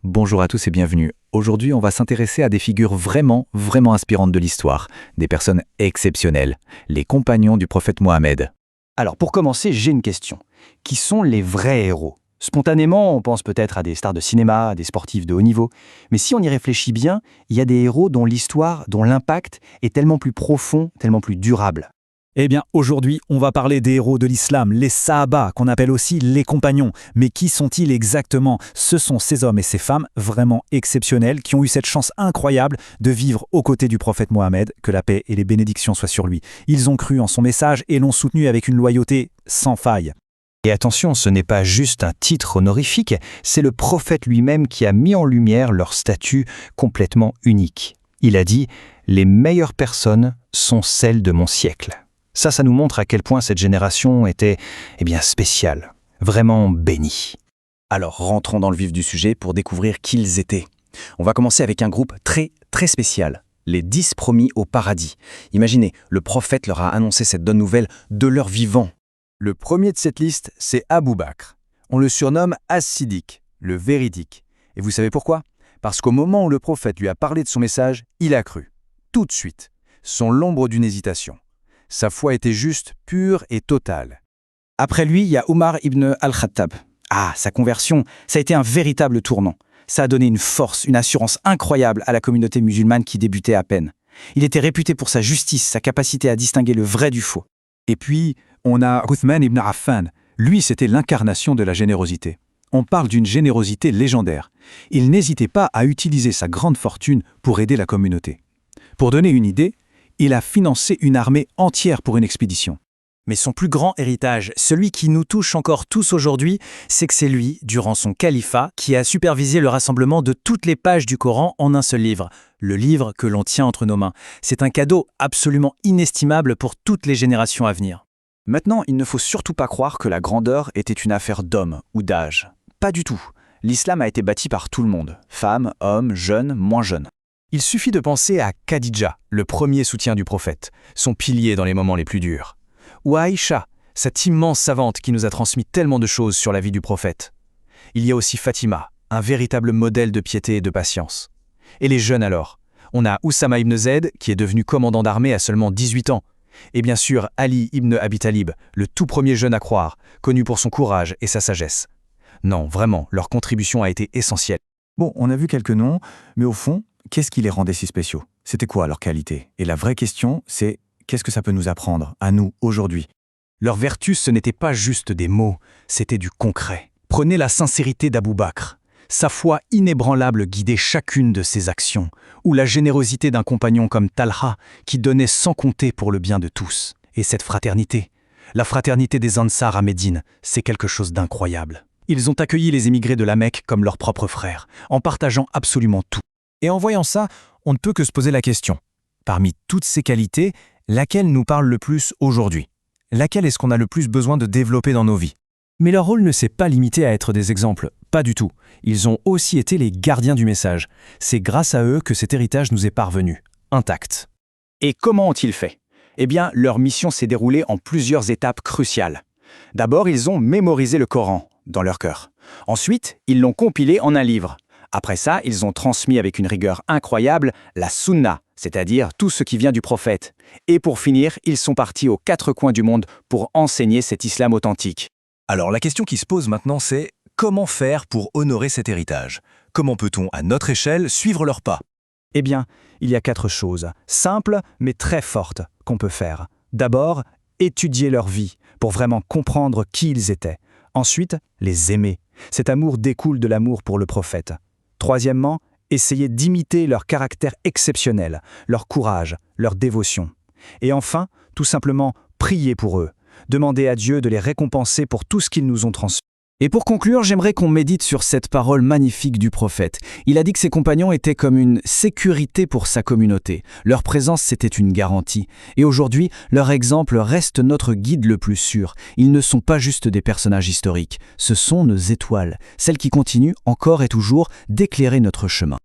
Bonjour à tous et bienvenue. Aujourd'hui, on va s'intéresser à des figures vraiment inspirantes de l'histoire, des personnes exceptionnelles, les compagnons du prophète Mohammed. Alors pour commencer, j'ai une question. Qui sont les vrais héros? Spontanément, on pense peut-être à des stars de cinéma, à des sportifs de haut niveau. Mais si on y réfléchit bien, il y a des héros dont l'histoire, dont l'impact est tellement plus profond, tellement plus durable. Eh bien, aujourd'hui, on va parler des héros de l'islam, les Sahaba, qu'on appelle aussi les compagnons. Mais qui sont-ils exactement? Ce sont ces hommes et ces femmes vraiment exceptionnels qui ont eu cette chance incroyable de vivre aux côtés du prophète Mohammed, que la paix et les bénédictions soient sur lui. Ils ont cru en son message et l'ont soutenu avec une loyauté sans faille. Et attention, ce n'est pas juste un titre honorifique, c'est le prophète lui-même qui a mis en lumière leur statut complètement unique. Il a dit « Les meilleures personnes sont celles de mon siècle ». Ça nous montre à quel point cette génération était, spéciale, vraiment bénie. Alors rentrons dans le vif du sujet pour découvrir qui ils étaient. On va commencer avec un groupe très spécial, les 10 promis au paradis. Imaginez, le prophète leur a annoncé cette bonne nouvelle de leur vivant. Le premier de cette liste, c'est Abou Bakr. On le surnomme As-Siddiq, le véridique. Et vous savez pourquoi? Parce qu'au moment où le prophète lui a parlé de son message, il a cru. Tout de suite, sans l'ombre d'une hésitation. Sa foi était juste, pure et totale. Après lui, il y a Omar ibn al-Khattab. Sa conversion, ça a été un véritable tournant. Ça a donné une force, une assurance incroyable à la communauté musulmane qui débutait à peine. Il était réputé pour sa justice, sa capacité à distinguer le vrai du faux. Et puis, on a Uthman ibn Affan. Lui, c'était l'incarnation de la générosité. On parle d'une générosité légendaire. Il n'hésitait pas à utiliser sa grande fortune pour aider la communauté. Pour donner une idée, il a financé une armée entière pour une expédition. Mais son plus grand héritage, celui qui nous touche encore tous aujourd'hui, c'est que c'est lui, durant son califat, qui a supervisé le rassemblement de toutes les pages du Coran en un seul livre, le livre que l'on tient entre nos mains. C'est un cadeau absolument inestimable pour toutes les générations à venir. Maintenant, il ne faut surtout pas croire que la grandeur était une affaire d'homme ou d'âge. Pas du tout. L'islam a été bâti par tout le monde, femmes, hommes, jeunes, moins jeunes. Il suffit de penser à Khadija, le premier soutien du prophète, son pilier dans les moments les plus durs. Ou à Aïcha, cette immense savante qui nous a transmis tellement de choses sur la vie du prophète. Il y a aussi Fatima, un véritable modèle de piété et de patience. Et les jeunes alors? On a Oussama ibn Zayd, qui est devenu commandant d'armée à seulement 18 ans. Et bien sûr, Ali ibn Abi Talib, le tout premier jeune à croire, connu pour son courage et sa sagesse. Non, vraiment, leur contribution a été essentielle. Bon, on a vu quelques noms, mais au fond, qu'est-ce qui les rendait si spéciaux? C'était quoi leur qualité? Et la vraie question, c'est qu'est-ce que ça peut nous apprendre, à nous, aujourd'hui? Leur vertu, ce n'était pas juste des mots, c'était du concret. Prenez la sincérité d'Abou Bakr. Sa foi inébranlable guidait chacune de ses actions, ou la générosité d'un compagnon comme Talha, qui donnait sans compter pour le bien de tous. Et cette fraternité, la fraternité des Ansar à Médine, c'est quelque chose d'incroyable. Ils ont accueilli les émigrés de la Mecque comme leurs propres frères, en partageant absolument tout. Et en voyant ça, on ne peut que se poser la question. Parmi toutes ces qualités, laquelle nous parle le plus aujourd'hui? Laquelle est-ce qu'on a le plus besoin de développer dans nos vies? Mais leur rôle ne s'est pas limité à être des exemples, pas du tout. Ils ont aussi été les gardiens du message. C'est grâce à eux que cet héritage nous est parvenu, intact. Et comment ont-ils fait? Leur mission s'est déroulée en plusieurs étapes cruciales. D'abord, ils ont mémorisé le Coran dans leur cœur. Ensuite, ils l'ont compilé en un livre. Après ça, ils ont transmis avec une rigueur incroyable la sunna, c'est-à-dire tout ce qui vient du prophète. Et pour finir, ils sont partis aux 4 coins du monde pour enseigner cet islam authentique. Alors la question qui se pose maintenant, c'est comment faire pour honorer cet héritage? Comment peut-on, à notre échelle, suivre leurs pas? Il y a 4 choses, simples mais très fortes, qu'on peut faire. D'abord, étudier leur vie, pour vraiment comprendre qui ils étaient. Ensuite, les aimer. Cet amour découle de l'amour pour le prophète. Troisièmement, essayer d'imiter leur caractère exceptionnel, leur courage, leur dévotion. Et enfin, tout simplement, prier pour eux. Demander à Dieu de les récompenser pour tout ce qu'ils nous ont transmis. Et pour conclure, j'aimerais qu'on médite sur cette parole magnifique du prophète. Il a dit que ses compagnons étaient comme une sécurité pour sa communauté. Leur présence, c'était une garantie. Et aujourd'hui, leur exemple reste notre guide le plus sûr. Ils ne sont pas juste des personnages historiques. Ce sont nos étoiles, celles qui continuent encore et toujours d'éclairer notre chemin.